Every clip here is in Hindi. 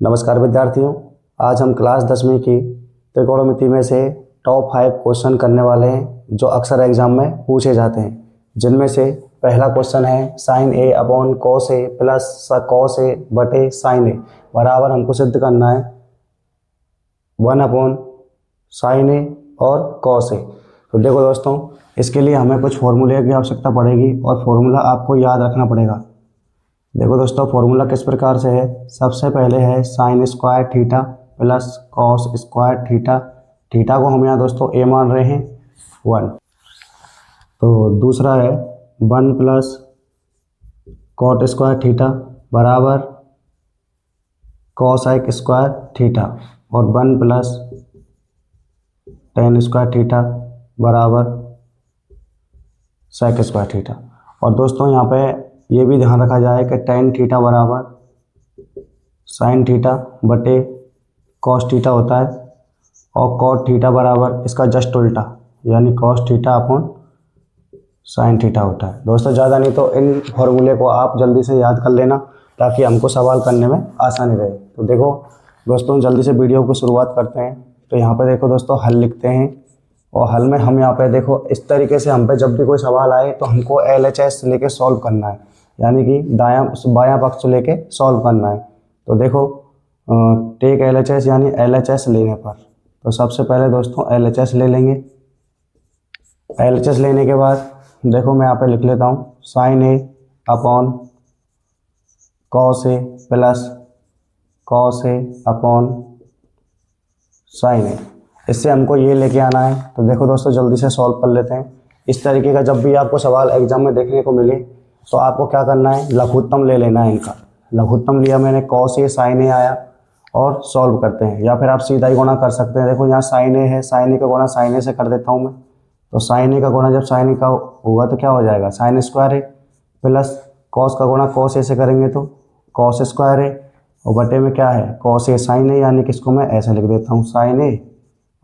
नमस्कार विद्यार्थियों, आज हम क्लास 10वीं की त्रिकोणमिति में से टॉप 5 क्वेश्चन करने वाले हैं जो अक्सर एग्जाम में पूछे जाते हैं। जिनमें से पहला क्वेश्चन है sign A upon cos A plus cos ए बटे साइन ए बराबर हमको सिद्ध करना है 1 अपॉन साइन ए और कॉस ए। तो देखो दोस्तों, इसके लिए हमें कुछ फॉर्मूले की आवश्यकता पड़ेगी और फॉर्मूला आपको याद रखना पड़ेगा। देखो दोस्तों, फॉर्मूला किस प्रकार से है। सबसे पहले है sine square theta plus cos square theta. Theta को हम यहाँ दोस्तों ए मान रहे हैं 1। तो दूसरा है 1 प्लस कॉट स्क्वायर थीटा बराबर कॉसेक स्क्वायर थीटा और 1 प्लस टेन स्क्वायर थीटा बराबर सेक स्क्वायर थीटा। और दोस्तों यहाँ पे ये भी ध्यान रखा जाए कि टेन थीटा बराबर साइन थीटा बटे कॉस थीटा होता है और कॉट थीटा बराबर इसका जस्ट उल्टा यानी cos theta upon sine theta होता है। दोस्तों ज़्यादा नहीं तो इन फॉर्मूले को आप जल्दी से याद कर लेना ताकि हमको सवाल करने में आसानी रहे। तो देखो दोस्तों, जल्दी से वीडियो को शुरुआत करते हैं। तो यहाँ पे देखो दोस्तों, हल लिखते हैं और हल में हम यहाँ पे देखो इस तरीके से हम पे जब भी कोई सवाल आए तो हमको LHS लेके सॉल्व करना है, यानी कि बायां पक्ष लेके सॉल्व करना है। तो देखो टेक LHS यानी LHS लेने पर तो सबसे पहले दोस्तों LHS ले लेंगे। LHS लेने के बाद देखो मैं यहाँ पे लिख लेता हूँ sign A upon cos A plus cos A upon sine ए। इससे हमको ये लेके आना है। तो देखो दोस्तों, जल्दी से सॉल्व कर लेते हैं। इस तरीके का जब भी आपको सवाल एग्जाम में देखने को मिले तो आपको क्या करना है, लघुत्तम ले लेना है इनका। लघुत्तम लिया मैंने, कॉस ए साइन ए आया और सॉल्व करते हैं, या फिर आप सीधा ही गुणा कर सकते हैं। देखो यहाँ साइन ए है, साइन ए का गुणा साइन ए से कर देता हूँ मैं। तो साइन ए का गुणा जब साइन ए का होगा तो क्या हो जाएगा, साइन स्क्वायर ए प्लस कॉस का गुणा कॉस ए से करेंगे तो कॉस स्क्वायर ए और बटे में क्या है कॉस ए साइन ए, यानी कि इसको मैं ऐसे लिख देता हूँ साइन ए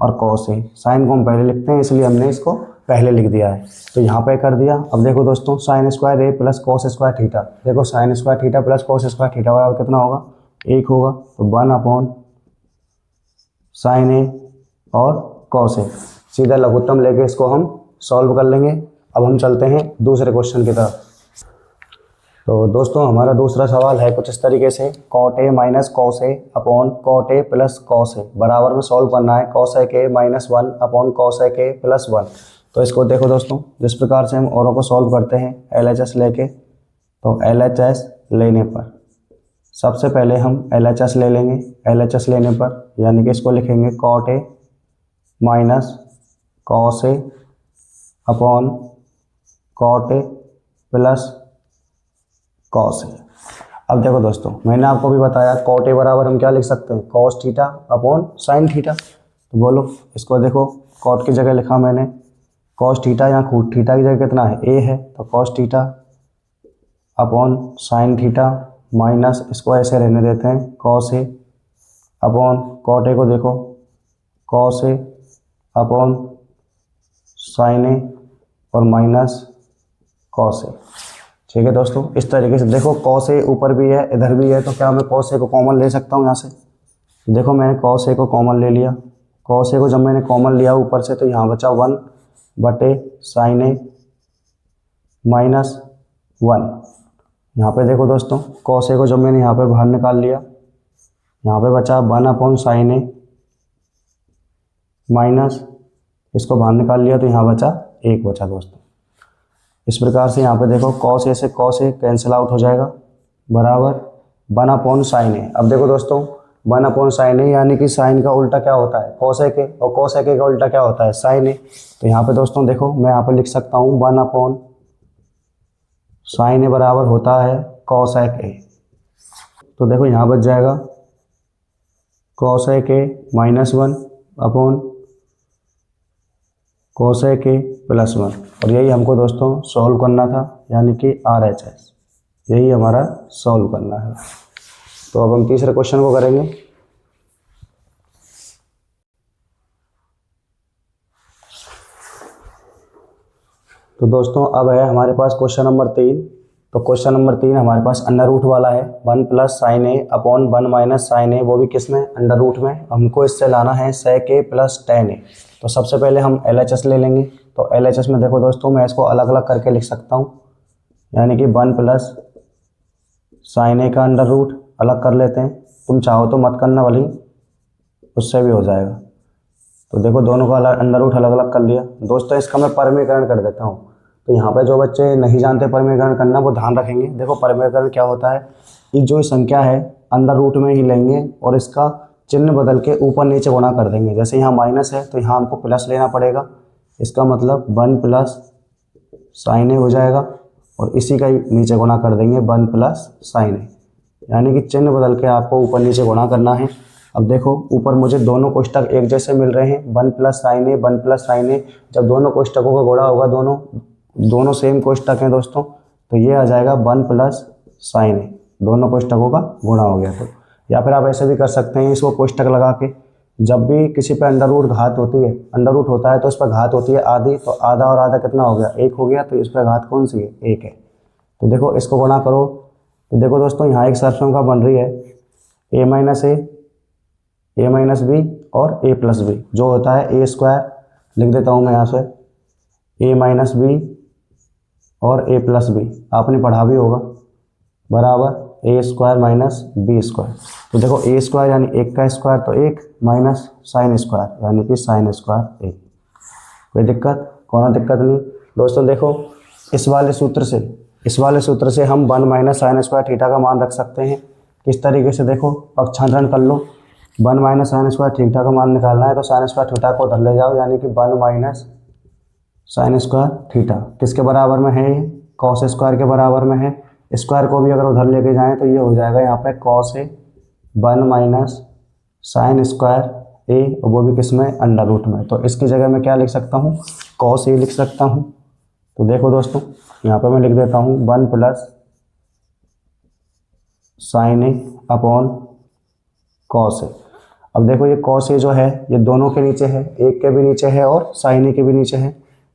और कॉस ए। साइन को हम पहले लिखते हैं इसलिए हमने इसको पहले लिख दिया है। तो यहाँ पे कर दिया। अब देखो दोस्तों, साइन स्क्वायर ए प्लस कॉस स्क्वायर थीटा। देखो sine square theta plus cos square theta बराबर कितना होगा, 1 होगा। तो 1 अपॉन साइन ए और कॉस ए। सीधा लघुत्तम लेके इसको हम सॉल्व कर लेंगे। अब हम चलते हैं दूसरे क्वेश्चन की तरफ। तो दोस्तों हमारा दूसरा सवाल है कुछ इस तरीके से, cot A minus cos A upon cot A plus cos A बराबर में सॉल्व करना है cosec A minus 1 upon cosec A plus 1। तो इसको देखो दोस्तों, जिस प्रकार से हम औरों को सॉल्व करते हैं LHS लेके, तो LHS लेने पर सबसे पहले हम LHS ले लेंगे। LHS लेने पर यानी कि इसको लिखेंगे cot A minus cos A upon cot A plus cos A. अब देखो दोस्तों, मैंने आपको भी बताया कॉट ए बराबर हम क्या लिख सकते हैं, cos theta upon sine theta. तो बोलो इसको, देखो कॉट की जगह लिखा मैंने कॉस थीटा, यहाँ खूट थीटा की जगह कितना है ए है, तो cos theta upon sine theta minus इसको ऐसे रहने देते हैं cos A upon cot A को देखो cos A upon sine A और माइनस कॉस ए। ठीक है दोस्तों, इस तरीके से देखो कॉस ए ऊपर भी है इधर भी है, तो क्या मैं कॉस ए को कॉमन ले सकता हूँ यहाँ से। देखो मैंने कॉस ए को कॉमन ले लिया। कॉस ए को जब मैंने कॉमन लिया ऊपर से तो यहाँ बचा 1 बटे साइन ए माइनस 1। यहाँ पे देखो दोस्तों, कॉस ए को जब मैंने यहाँ पे बाहर निकाल लिया, यहाँ पे बचा 1 अपॉन साइन ए माइनस इसको बाहर निकाल लिया तो यहाँ बचा 1 बचा दोस्तों। इस प्रकार से यहाँ पे देखो कॉस ए से कॉस ए कैंसिल आउट हो जाएगा बराबर 1 अपॉन साइन ए। अब देखो दोस्तों, 1 अपॉन साइन ए यानी कि साइन का उल्टा क्या होता है कॉसेक ए, और कॉसेक ए का उल्टा क्या होता है साइन ए। तो यहाँ पे दोस्तों देखो मैं यहाँ पे लिख सकता हूँ 1 अपॉन साइन ए बराबर होता है कॉसेक ए। तो देखो यहाँ बच जाएगा cosec A minus 1 upon cosec A plus 1। और यही हमको दोस्तों सॉल्व करना था, यानी कि RHS यही हमारा सॉल्व करना है। तो अब हम तीसरे क्वेश्चन को करेंगे। तो दोस्तों अब है हमारे पास क्वेश्चन नंबर 3। तो क्वेश्चन नंबर 3 हमारे पास अंडर रूट वाला है, 1 प्लस साइन ए अपॉन 1 माइनस साइन ए, वो भी किस में, अंडर रूट में। हमको इससे लाना है सेक ए प्लस टेन ए। तो सबसे पहले हम LHS ले लेंगे। तो LHS में देखो दोस्तों, मैं इसको अलग अलग करके लिख सकता हूँ, यानी कि 1 प्लस साइन ए का अंडर रूट अलग कर लेते हैं। तुम चाहो तो मत करना, भले उससे भी हो जाएगा। तो देखो दोनों का अंडर रूट अलग अलग कर लिया। दोस्तों इसका मैं परमीकरण कर देता हूँ। तो यहाँ पे जो बच्चे नहीं जानते परमीकरण करना, वो ध्यान रखेंगे। देखो परमीकरण क्या होता है, ये जो संख्या है अंडर रूट में ही लेंगे और इसका चिन्ह बदल के ऊपर नीचे गुणा कर देंगे। जैसे यहाँ माइनस है तो यहाँ हमको प्लस लेना पड़ेगा, इसका मतलब 1 प्लस साइन ए हो जाएगा, और इसी का ही नीचे गुणा कर देंगे 1 प्लस साइन ए, यानी कि चिन्ह बदल के आपको ऊपर नीचे गुणा करना है। अब देखो ऊपर मुझे दोनों कोष्टक एक जैसे मिल रहे हैं, 1 प्लस साइन ए 1 प्लस साइन ए। जब दोनों कोष्टकों का गुणा होगा, दोनों सेम कोष्टक हैं दोस्तों, तो ये आ जाएगा 1 प्लस साइन ए, दोनों कोष्टकों का गुणा हो गया। तो या फिर आप ऐसे भी कर सकते हैं, इसको कोष्टक लगा के, जब भी किसी पे अंडर रूट घात होती है, अंडर रूट होता है तो उस पर घात होती है आधी, तो आधा और आधा कितना हो गया, 1 हो गया, तो इस पर घात कौन सी है, 1 है। तो देखो इसको गुणा करो, तो देखो दोस्तों यहाँ एक सरसंख्या बन रही है a minus A minus B और a प्लस बी, जो होता है ए स्क्वायर। लिख देता हूँ मैं यहाँ से, a माइनस बी और a प्लस बी, आपने पढ़ा भी होगा, बराबर ए स्क्वायर माइनस बी स्क्वायर। तो देखो ए स्क्वायर यानी 1 का स्क्वायर, तो 1 माइनस साइन स्क्वायर यानी कि साइन स्क्वायर 1। कोई दिक्कत, कोई दिक्कत नहीं दोस्तों। देखो इस वाले सूत्र से हम 1 माइनस साइन स्क्वायर थीटा का मान रख सकते हैं। किस तरीके से, देखो पक्षांतरण कर लो। 1 माइनस साइन स्क्वायर थीटा का मान निकालना है, तो साइन स्क्वायर थीटा को उधर ले जाओ, यानी कि 1 माइनस साइन स्क्वायर थीटा किसके बराबर में है, ये कॉस स्क्वायर के बराबर में है। स्क्वायर को भी अगर उधर लेके जाएं तो ये हो जाएगा यहाँ पे cos A 1 minus sine square ए, और वो भी किस में, अंडर रूट में। तो इसकी जगह मैं क्या लिख सकता हूँ, कॉस ए लिख सकता हूँ। तो देखो दोस्तों यहाँ पे मैं लिख देता हूँ 1 plus sign A upon cos A. अब देखो ये कॉस ए जो है ये दोनों के नीचे है, एक के भी नीचे है और साइन ए के भी नीचे है,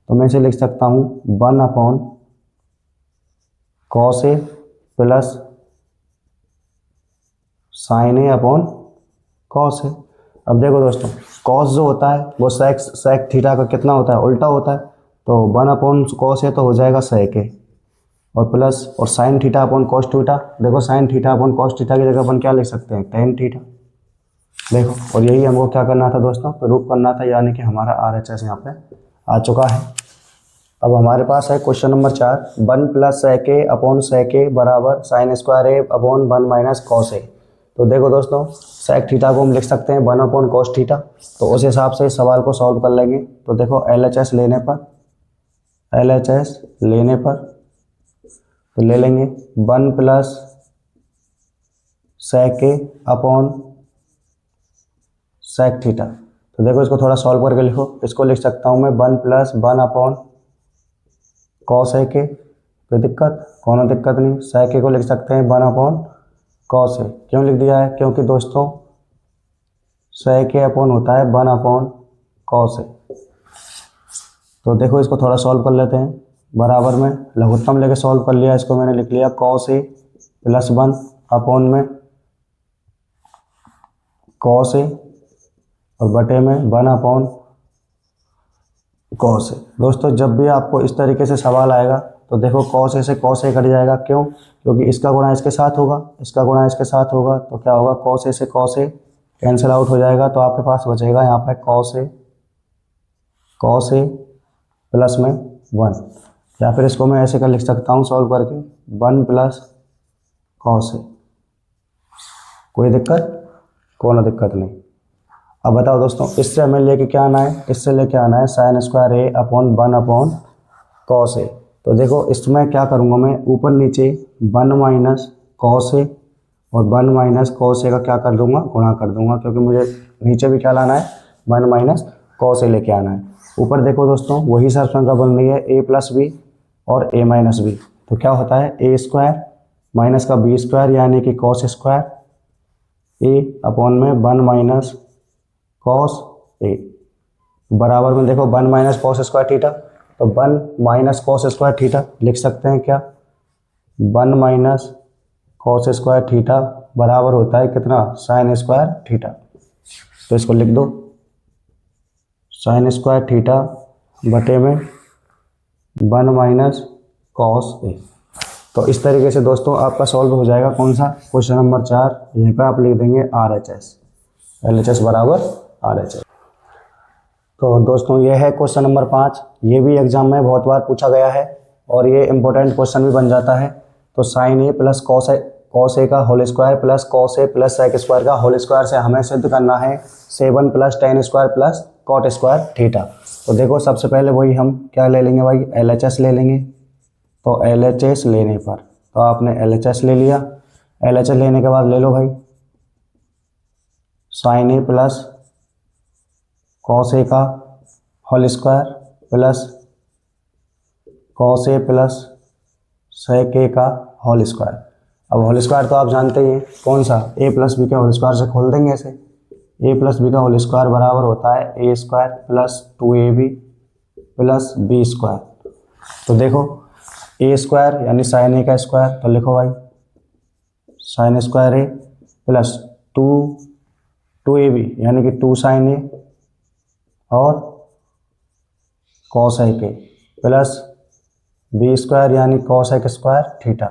तो मैं इसे लिख सकता हूँ 1 upon cos A plus sign A upon cos A. अब देखो दोस्तों कॉस जो होता है वो सेक थीटा का कितना होता है, उल्टा होता है, तो 1 अपॉन कॉस ए तो हो जाएगा सेक ए, और प्लस और sine theta upon cos theta. देखो sine theta upon cos theta की जगह अपन क्या लिख सकते हैं, टेन थीटा। देखो, और यही हमको क्या करना था दोस्तों, प्रूफ करना था, यानी कि हमारा RHS यहाँ पे आ चुका है। अब हमारे पास है क्वेश्चन नंबर 4, 1 प्लस सेक ए अपॉन सेक ए बराबर साइन स्क्वायर ए अपॉन 1 माइनस कॉस ए। तो देखो दोस्तों सेक थीटा को हम लिख सकते हैं 1 अपॉन कॉस थीटा, तो उस हिसाब से इस सवाल को सॉल्व कर लेंगे। तो देखो LHS लेने पर तो ले लेंगे 1 प्लस सेक ए अपॉन सेक थीटा। तो देखो इसको थोड़ा सॉल्व करके लिखो, इसको लिख सकता हूँ मैं 1 प्लस 1 अपॉन कॉस ए के। कोई दिक्कत, कोनो दिक्कत नहीं। सेक ए को लिख सकते हैं 1 अपॉन कॉस ए। क्यों लिख दिया है, क्योंकि दोस्तों सेक ए अपॉन होता है 1 अपॉन कॉस ए। तो देखो इसको थोड़ा सॉल्व कर लेते हैं, बराबर में लघुत्तम लेके सॉल्व कर लिया, इसको मैंने लिख लिया कॉस ए प्लस 1 अपॉन में कॉस ए और बटे में 1 अपॉन कॉस ए। दोस्तों जब भी आपको इस तरीके से सवाल आएगा तो देखो कॉस ए से कॉस ए कट जाएगा, क्यों, क्योंकि इसका गुणा इसके साथ होगा, इसका गुणा इसके साथ होगा, तो क्या होगा, कॉस ए से कॉस ए कैंसिल आउट हो जाएगा, तो आपके पास बचेगा यहाँ पे कॉस ए प्लस में 1, या फिर इसको मैं ऐसे कर लिख सकता हूँ सॉल्व करके 1 प्लस कॉस ए। कोई दिक्कत, कोनो दिक्कत नहीं। अब बताओ दोस्तों इससे हमें लेके क्या आना है, इससे लेके आना है साइन स्क्वायर ए अपॉन 1 अपॉन कॉस ए। तो देखो इसमें क्या करूँगा मैं, ऊपर नीचे 1 माइनस कॉस ए और 1 माइनस कॉस ए का क्या कर दूंगा, गुणा कर दूंगा, क्योंकि मुझे नीचे भी क्या लाना है, 1 माइनस कॉस ए लेके आना है। ऊपर देखो दोस्तों वही सरसंख्या बन रही है a प्लस बी और a माइनस बी, तो क्या होता है a स्क्वायर माइनस का b स्क्वायर यानी कि कॉस स्क्वायर a अपॉन में 1 माइनस कॉस ए, बराबर में देखो 1 माइनस कॉस स्क्वायर थीटा, तो 1 माइनस कॉस स्क्वायर थीटा लिख सकते हैं क्या, 1 माइनस कॉस स्क्वायर थीटा बराबर होता है कितना, साइन स्क्वायर थीटा। तो इसको लिख दो, साइन स्क्वायर थीटा बटे में 1 माइनस कॉस ए। तो इस तरीके से दोस्तों आपका सॉल्व हो जाएगा कौन सा, क्वेश्चन नंबर 4। यहीं पर आप लिख देंगे RHS, LHS बराबर RHS। तो दोस्तों ये है क्वेश्चन नंबर 5। ये भी एग्जाम में बहुत बार पूछा गया है और ये इंपॉर्टेंट क्वेश्चन भी बन जाता है। तो sine A plus cos A का whole square plus cos A plus sec square का होल स्क्वायर से हमें सिद्ध करना है 7 plus ten square plus cot square theta. तो देखो सबसे पहले वही हम क्या ले लेंगे भाई, LHS ले लेंगे। तो LHS लेने पर तो आपने LHS ले लिया। LHS लेने के बाद ले लो भाई sine A plus cos A का whole square plus cos A plus sec A का होल स्क्वायर। अब होल स्क्वायर तो आप जानते ही हैं कौन सा, a प्लस बी का होल स्क्वायर से खोल देंगे ऐसे। a प्लस बी का होल स्क्वायर बराबर होता है a square plus 2ab plus B square. तो देखो a स्क्वायर यानी साइन ए का स्क्वायर, तो लिखो भाई साइन स्क्वायर ए प्लस 2ab यानी कि 2 साइन ए और कॉस ए के प्लस बी स्क्वायर यानी कॉस ए स्क्वायर थीटा।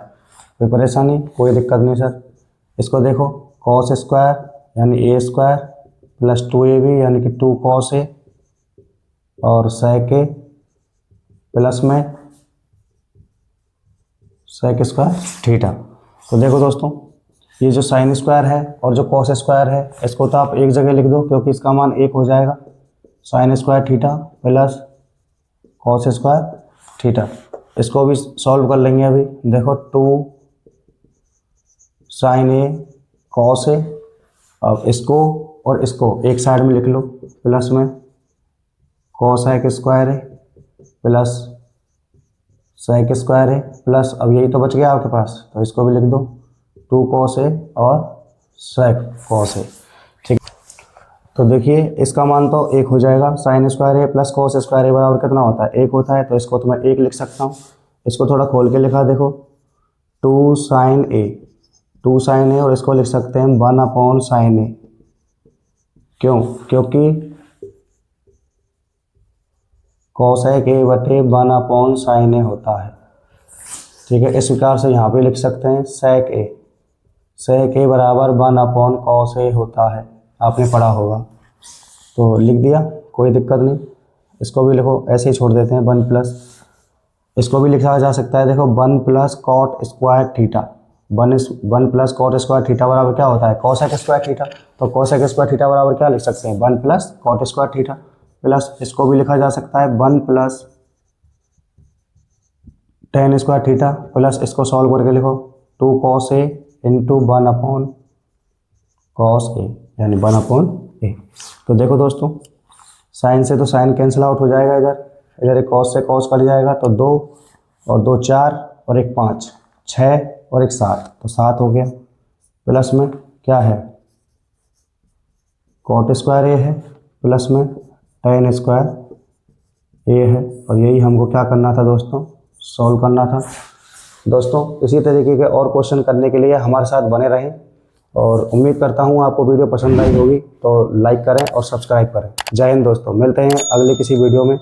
कोई परेशानी, कोई दिक्कत नहीं सर। इसको देखो कॉस स्क्वायर यानी ए स्क्वायर प्लस 2ab यानी कि 2 कॉस ए और सेक ए प्लस में सेक स्क्वायर थीटा। तो देखो दोस्तों ये जो साइन स्क्वायर है और जो कॉस स्क्वायर है इसको तो आप एक जगह लिख दो क्योंकि इसका मान 1 हो जाएगा। Sine square theta plus cos square theta, इसको भी सॉल्व कर लेंगे अभी। देखो 2 साइन ए कॉस ए, अब इसको और इसको एक साइड में लिख लो प्लस में कॉस ए स्क्वायर है प्लस सेक स्क्वायर है प्लस, अब यही तो बच गया आपके पास तो इसको भी लिख दो 2 कॉस ए और सेक कॉस ए। ठीक, तो देखिए इसका मान तो 1 हो जाएगा। साइन स्क्वायर ए प्लस कॉस स्क्वायर ए बराबर कितना होता है, 1 होता है। तो इसको तो मैं 1 लिख सकता हूँ। इसको थोड़ा खोल के लिखा देखो 2 साइन ए और इसको लिख सकते हैं 1 अपॉन साइन ए। क्यों, क्योंकि कॉस ए बटे 1 अपॉन साइन ए होता है। ठीक है, इस प्रकार से यहाँ पे लिख सकते हैं सेक ए बराबर 1 अपॉन कॉस ए होता है, आपने पढ़ा होगा तो लिख दिया, कोई दिक्कत नहीं। इसको भी लिखो, ऐसे ही छोड़ देते हैं 1 प्लस, इसको भी लिखा जा सकता है देखो 1 plus cot square theta. 1 plus cot square theta बराबर क्या होता है, कॉसेक स्क्वायर थीटा। तो कॉसेक स्क्वायर थीटा बराबर क्या लिख सकते हैं, 1 plus cot square theta plus, इसको भी लिखा जा सकता है 1 plus ten square theta plus, इसको सॉल्व करके लिखो 2 cos A into 1 upon cos A यानी 1 अपॉन ए। तो देखो दोस्तों साइन से तो साइन कैंसिल आउट हो जाएगा, इधर एक कॉस से कॉस कट जाएगा तो 2 और 2 4 और 1 5 6 और 1 7, तो 7 हो गया। प्लस में क्या है, कॉट स्क्वायर ए है प्लस में टेन स्क्वायर ए है, और यही हमको क्या करना था दोस्तों, सॉल्व करना था। दोस्तों इसी तरीके के और क्वेश्चन करने के लिए हमारे साथ बने रहें और उम्मीद करता हूँ आपको वीडियो पसंद आई होगी, तो लाइक करें और सब्सक्राइब करें। जय हिंद दोस्तों, मिलते हैं अगले किसी वीडियो में।